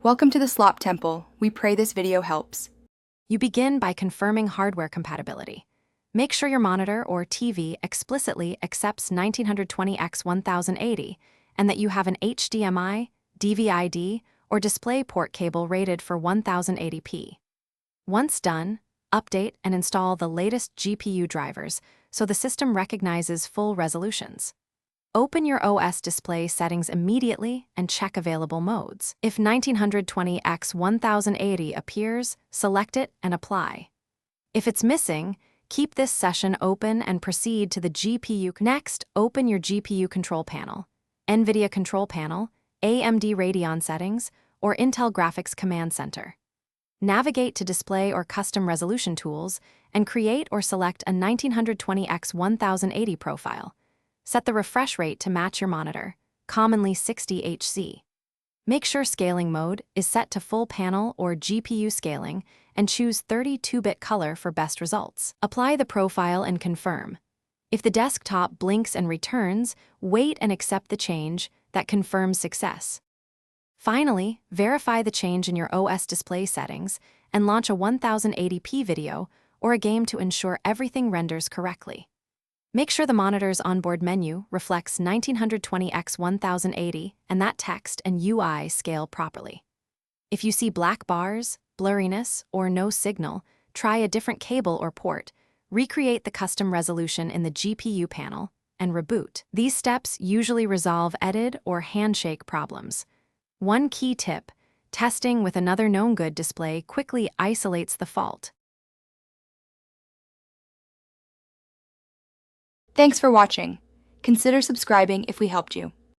Welcome to the Slop Temple. We pray this video helps. You begin by confirming hardware compatibility. Make sure your monitor or TV explicitly accepts 1920x1080 and that you have an HDMI, DVI-D, or DisplayPort cable rated for 1080p. Once done, update and install the latest GPU drivers so the system recognizes full resolutions. Open your OS display settings immediately and check available modes. If 1920x1080 appears, select it and apply. If it's missing, keep this session open and proceed to the GPU. Next, open your GPU control panel, NVIDIA Control Panel, AMD Radeon Settings, or Intel Graphics Command Center. Navigate to Display or Custom Resolution tools and create or select a 1920x1080 profile. Set the refresh rate to match your monitor, commonly 60 Hz. Make sure scaling mode is set to full panel or GPU scaling and choose 32-bit color for best results. Apply the profile and confirm. If the desktop blinks and returns, wait and accept the change that confirms success. Finally, verify the change in your OS display settings and launch a 1080p video or a game to ensure everything renders correctly. Make sure the monitor's onboard menu reflects 1920x1080 and that text and UI scale properly. If you see black bars, blurriness, or no signal, try a different cable or port, recreate the custom resolution in the GPU panel, and reboot. These steps usually resolve edit or handshake problems. One key tip: testing with another known good display quickly isolates the fault. Thanks for watching. Consider subscribing if we helped you.